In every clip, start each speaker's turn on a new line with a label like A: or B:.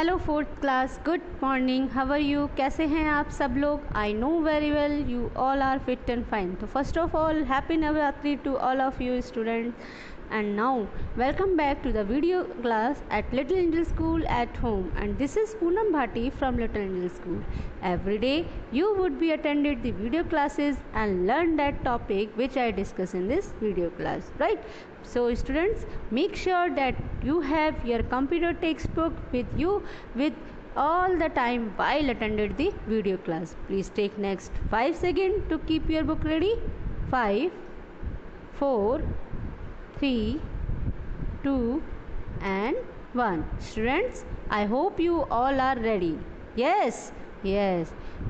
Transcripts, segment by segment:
A: Hello fourth class, good morning, how are you? कैसे हैं आप सब लोग? I know very well you all are fit and fine. तो first of all happy Navratri to all of you students. And now welcome back to the video class at Little Angel School at home, and this is Poonam Bhati from Little Angel School. Every day you would be attended the video classes and learn that topic which I discuss in this video class, right? So students, make sure that you have your computer textbook with you with all the time while attended the video class. Please take next 5 seconds to keep your book ready. 5, 4, 3, 2 and 1. Students, I hope you all are ready. Yes.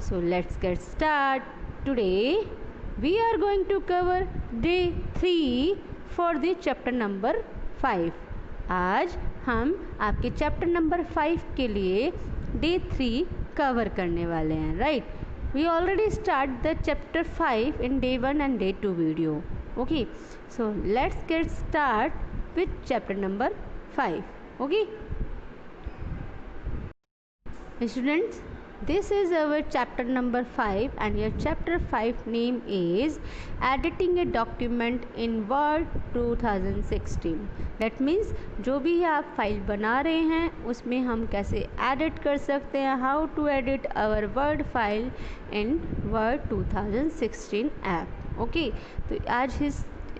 A: So let's get started. Today we are going to cover day 3 for the chapter number 5. आज हम आपके chapter number 5 के लिए day 3 cover करने वाले हैं, right? We already start the chapter 5 in day 1 and day 2 video. Okay, so let's get start with chapter number 5. Okay, students, this is our chapter number 5 and your chapter 5 name is editing a document in Word 2016. That means जो भी आप file बना रहे हैं उसमें हम कैसे edit कर सकते हैं, how to edit our Word file in Word 2016 app. Okay, तो आज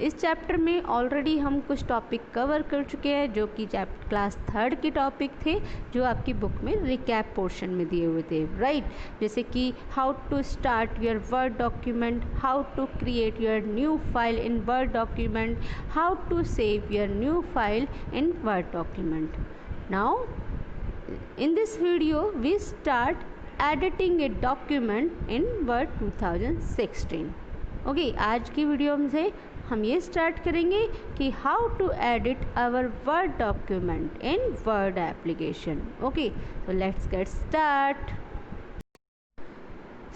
A: इस चैप्टर में ऑलरेडी हम कुछ टॉपिक कवर कर चुके हैं जो कि क्लास 3 के टॉपिक थे, जो आपकी बुक में रिकैप पोर्शन में दिए हुए थे, राइट? जैसे कि how to start your Word document, how to create your new file in Word document, how to save your new file in Word document. Now in this video we start editing a document in Word 2016. Okay, आज की video से हम ये start करेंगे कि how to edit our Word document in Word application. Okay, so let's get start.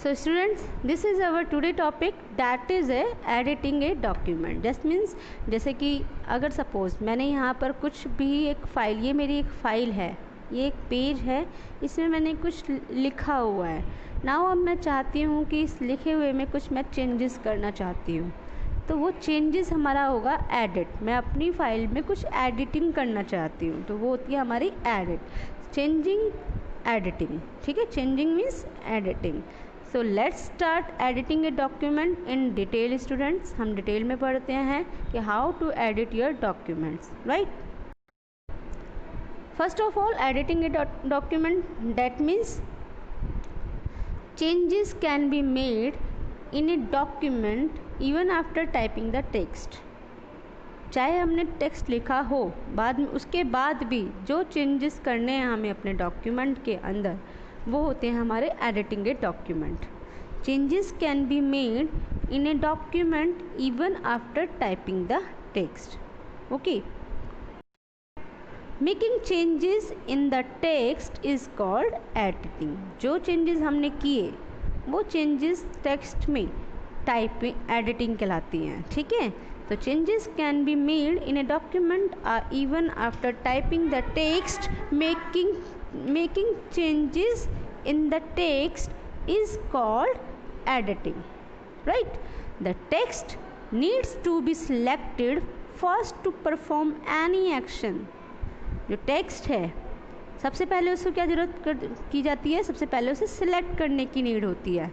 A: So students, this is our today topic, that is editing a document. Just means जैसे कि अगर सपोज मैंने यहाँ पर कुछ भी एक फ़ाइल, ये मेरी एक फ़ाइल है, ये एक पेज है, इसमें मैंने कुछ लिखा हुआ है. नाउ अब मैं चाहती हूँ कि इस लिखे हुए में कुछ मैं चेंजेस करना चाहती हूँ, तो वो चेंजेस हमारा होगा एडिट. मैं अपनी फाइल में कुछ एडिटिंग करना चाहती हूँ तो वो होती है हमारी एडिट, चेंजिंग, एडिटिंग. ठीक है, changing means editing. So let's start editing a document in detail. Students, हम डिटेल में पढ़ते हैं कि how to edit your documents, right? First of all, editing a document, that means changes can be made in a document even after typing the text. चाहे हमने text लिखा हो, बाद में उसके बाद भी जो चेंजेस करने हैं हमें अपने डॉक्यूमेंट के अंदर, वो होते हैं हमारे editing a document. Changes can be made in a document even after typing the text. Okay, making changes in the text is called editing. जो चेंजेस हमने किए वो चेंजेस टेक्स्ट में टाइपिंग एडिटिंग कहलाती हैं. ठीक है, तो changes can be made in a document even after typing the text. Making changes in the text is called editing, right? The text needs to be selected first to perform any action. जो text है सबसे पहले उसको क्या ज़रूरत की जाती है? सबसे पहले उसे सिलेक्ट करने की नीड होती है.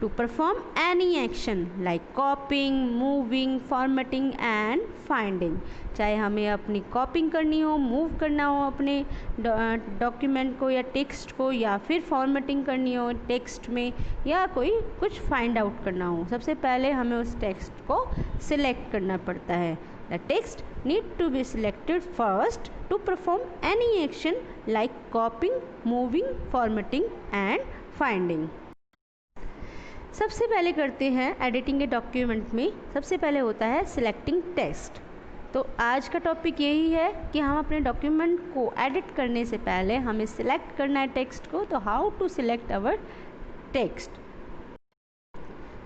A: To perform any action like copying, moving, formatting and finding. चाहे हमें अपनी कॉपिंग करनी हो, मूव करना हो अपने डॉक्यूमेंट को या टेक्स्ट को, या फिर फॉर्मेटिंग करनी हो टेक्स्ट में, या कोई कुछ फाइंड आउट करना हो, सबसे पहले हमें उस टेक्स्ट को सिलेक्ट करना पड़ता है. The text need to be selected first to perform any action like copying, moving, formatting and finding. सबसे पहले करते हैं एडिटिंग के डॉक्यूमेंट में, सबसे पहले होता है सिलेक्टिंग टेक्स्ट. तो आज का टॉपिक यही है कि हम अपने डॉक्यूमेंट को एडिट करने से पहले हमें सिलेक्ट करना है टेक्स्ट को. तो how to select our text.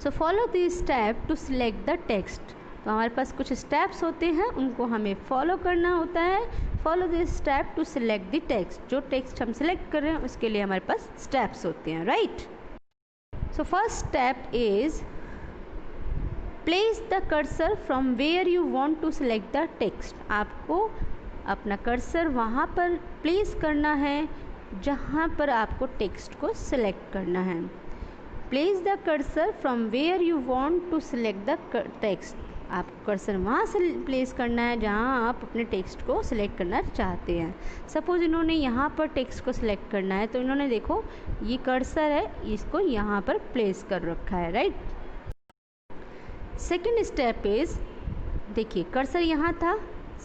A: So follow this step to select the text. तो हमारे पास कुछ स्टेप्स होते हैं, उनको हमें फॉलो करना होता है, follow this step to select the text. जो टेक्स्ट हम सिलेक्ट कर रहे हैं उसके लिए हमारे पास स्टेप्स होते हैं, right. So first step is place the cursor from where you want to select the text. आपको अपना कर्सर वहाँ पर प्लेस करना है जहाँ पर आपको टेक्स्ट को सिलेक्ट करना है। Place the cursor from where you want to select the text. आपको कर्सर वहाँ से प्लेस करना है जहाँ आप अपने टेक्स्ट को सिलेक्ट करना चाहते हैं। सपोज़ इन्होंने यहाँ पर टेक्स्ट को सिलेक्ट करना है, तो इन्होंने देखो ये कर्सर है, इसको यहाँ पर प्लेस कर रखा है, राइट। सेकेंड स्टेप इज़, देखिए कर्सर यहाँ था,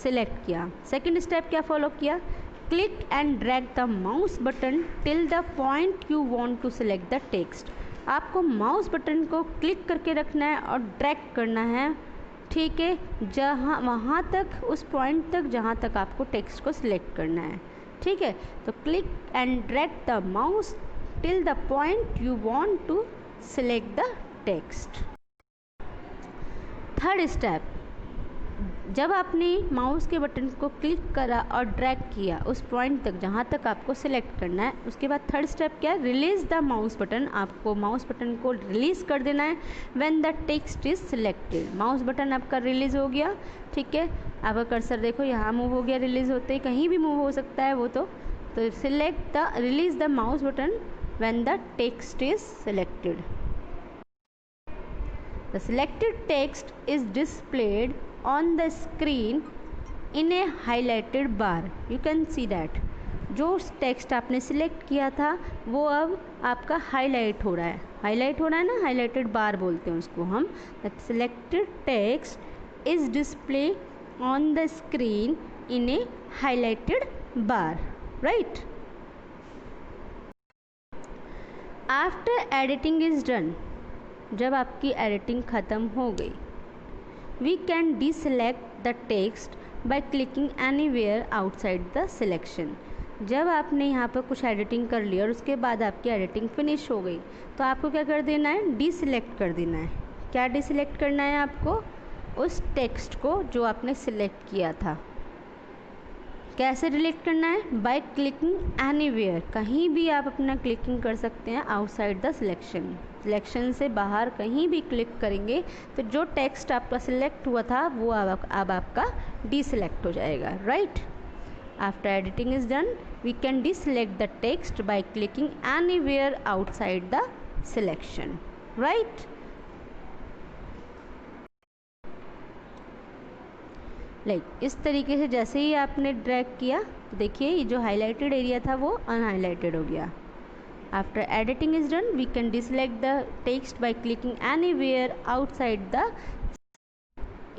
A: सिलेक्ट किया। सेकेंड स्टेप क्या फॉलो किया, click and drag the mouse button till the point you want to select the text. आपको माउस बटन को क्लिक करके रखना है और ड्रैग करना है, ठीक है, जहाँ वहाँ तक, उस पॉइंट तक जहाँ तक आपको टेक्स्ट को सिलेक्ट करना है, ठीक है। तो click and drag the mouse till the point you want to select the text. Third step, जब आपने माउस के बटन को क्लिक करा और ड्रैग किया उस पॉइंट तक जहाँ तक आपको सिलेक्ट करना है, उसके बाद थर्ड स्टेप क्या है, रिलीज़ द माउस बटन। आपको माउस बटन को रिलीज़ कर देना है when the text is selected. Mouse button आपका रिलीज़ हो गया, ठीक है। आपका कर्सर देखो यहाँ मूव हो गया, रिलीज़ होते ही कहीं भी मूव हो सकता है वो, तो select the, release the mouse button when the text is selected. The selected text is displayed on the screen in a highlighted bar. You can see that. जो टेक्स्ट आपने सिलेक्ट किया था वो अब आपका हाईलाइट हो रहा है। हाईलाइट हो रहा है ना, हाईलाइटेड बार बोलते हैं उसको हम। The selected text is displayed on the screen in a highlighted bar, right? After editing is done, जब आपकी एडिटिंग ख़त्म हो गई, we can deselect the text by clicking anywhere outside the selection. जब आपने यहाँ पर कुछ एडिटिंग कर लिया और उसके बाद आपकी एडिटिंग फिनिश हो गई, तो आपको क्या कर देना है, डिसेलेक्ट कर देना है। क्या डिसेलेक्ट करना है आपको, उस टेक्स्ट को जो आपने सिलेक्ट किया था। कैसे डिलीट करना है, बाय क्लिकिंग एनीवेयर। कहीं भी आप अपना क्लिकिंग कर सकते हैं आउटसाइड द सिलेक्शन। सिलेक्शन से बाहर कहीं भी क्लिक करेंगे तो जो टेक्स्ट आपका सिलेक्ट हुआ था वो अब आपका डिसेलेक्ट हो जाएगा, right. After editing is done, we can deselect the text by clicking anywhere outside the selection, right. इस तरीके से जैसे ही आपने ड्रैग किया तो देखिए ये जो हाईलाइटेड एरिया था वो अनहाईलाइटेड हो गया। After editing is done, we can deselect the text by clicking anywhere outside the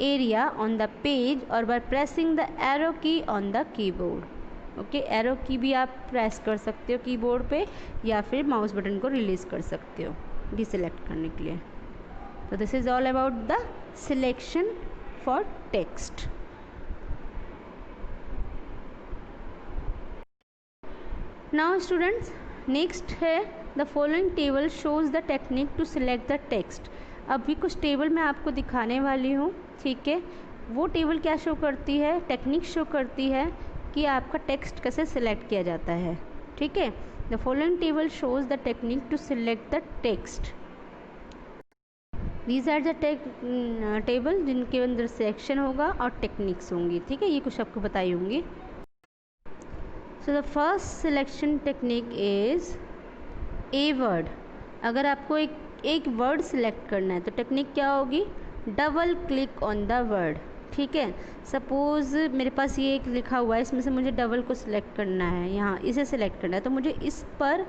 A: area on the page और by pressing the arrow key on the keyboard. Okay, arrow key भी आप press कर सकते हो keyboard पे, या फिर mouse button को रिलीज़ कर सकते हो डिसेलेक्ट करने के लिए। तो this is all about the selection for text. Now students, next है the following table shows the technique to select the text. अभी कुछ टेबल मैं आपको दिखाने वाली हूँ, ठीक है। वो टेबल क्या शो करती है, टेक्निक शो करती है कि आपका टेक्स्ट कैसे सिलेक्ट किया जाता है, ठीक है। The following table shows the technique to select the text. These are the table जिनके अंदर सिलेक्शन होगा और टेक्निक्स होंगी, ठीक है। ये कुछ आपको बताई होंगी। So the first selection technique is a word. अगर आपको एक वर्ड सिलेक्ट करना है तो टेक्निक क्या होगी, double click on the word, ठीक है। सपोज़ मेरे पास ये एक लिखा हुआ है, इसमें से मुझे डबल को सिलेक्ट करना है, यहाँ इसे सिलेक्ट करना है, तो मुझे इस पर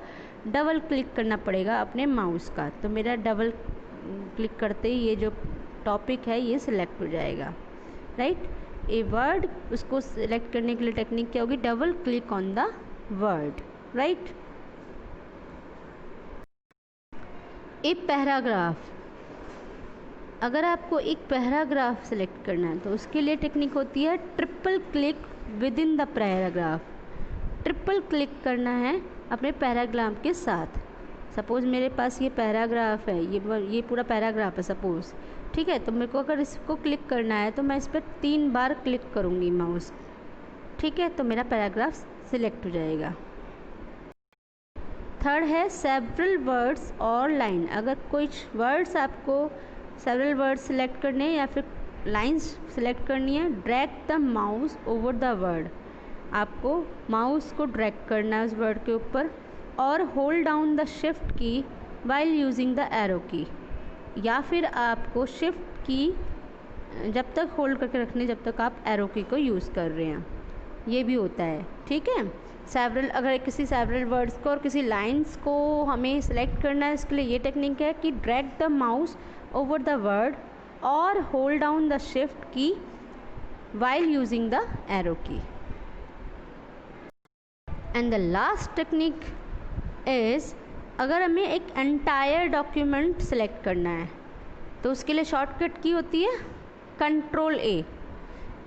A: डबल क्लिक करना पड़ेगा अपने माउस का। तो मेरा डबल क्लिक करते ही ये जो टॉपिक है ये सिलेक्ट हो जाएगा, राइट। ए वर्ड, उसको सिलेक्ट करने के लिए टेक्निक क्या होगी, double click on the word, right. A paragraph, अगर आपको एक पैराग्राफ सेलेक्ट करना है तो उसके लिए टेक्निक होती है triple click within the paragraph. Triple click करना है अपने पैराग्राफ के साथ। सपोज़ मेरे पास ये पैराग्राफ है, ये पूरा पैराग्राफ है सपोज़, ठीक है। तो मेरे को अगर इसको क्लिक करना है तो मैं इस पर 3 बार क्लिक करूँगी माउस, ठीक है, तो मेरा पैराग्राफ सिलेक्ट हो जाएगा। थर्ड है सेवरल वर्ड्स और लाइन। अगर कुछ वर्ड्स आपको सेवरल वर्ड्स सिलेक्ट करने हैं या फिर लाइंस सिलेक्ट करनी है, drag the mouse over the word. आपको माउस को ड्रैग करना है उस वर्ड के ऊपर, और hold down the shift key while using the arrow की, या फिर आपको शिफ्ट की जब तक होल्ड करके रखनी जब तक आप एरो की को यूज़ कर रहे हैं, ये भी होता है। ठीक है, सेवरल, अगर किसी सेवरल वर्ड्स को और किसी लाइंस को हमें सेलेक्ट करना है, इसके लिए ये टेक्निक है कि drag the mouse over the word और hold down the shift key while using the arrow की। And the last technique is, अगर हमें एक एंटायर डॉक्यूमेंट सेलेक्ट करना है तो उसके लिए शॉर्टकट की होती है control A.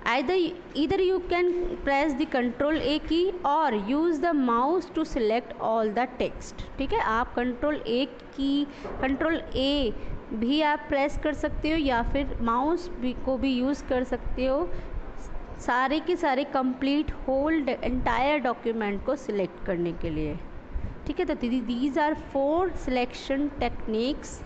A: either you can press the control A key or use the mouse to select all the text। ठीक है, आप कंट्रोल A भी आप प्रेस कर सकते हो या फिर माउस को भी यूज़ कर सकते हो, सारे के सारे कंप्लीट होल एंटायर डॉक्यूमेंट को सिलेक्ट करने के लिए। ठीक है, तो these are 4 selection techniques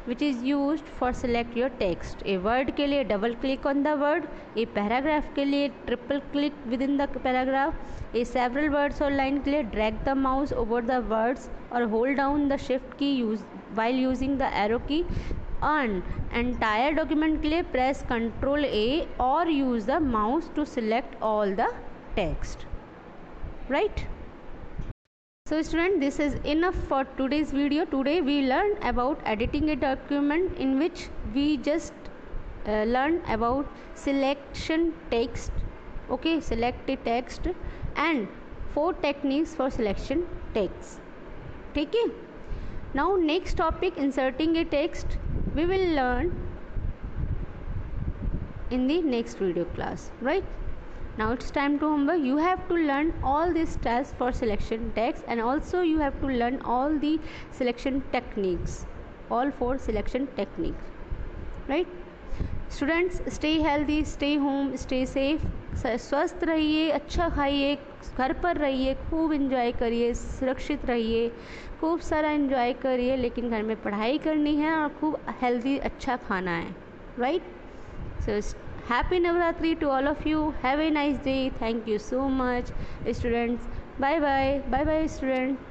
A: which is used for select your text। A word के लिए double click on the word, a paragraph के लिए triple click within the paragraph, a several words और लाइन के लिए drag the mouse over the words और hold down the shift key while using the arrow key, on entire document के लिए press control A और use the mouse to select all the text, right. So student, this is enough for today's video. Today we learned about editing a document, in which we just learned about selection text. Okay, select a text and 4 techniques for selection text. ठीक है, now next topic, inserting a text, we will learn in the next video class, right? Now it's time to homework. You have to learn all these tests for selection text, and also you have to learn all the selection techniques, all 4 selection techniques, right? Students, stay healthy, stay home, stay safe। स्वस्थ रहिए, अच्छा खाइए, घर पर रहिए, खूब enjoy करिए, सुरक्षित रहिए, खूब सारा एंजॉय करिए, लेकिन घर में पढ़ाई करनी है और खूब हेल्दी अच्छा खाना है, right. So Happy Navratri to all of you. Have a nice day. Thank you so much, students. Bye bye. Bye bye, student.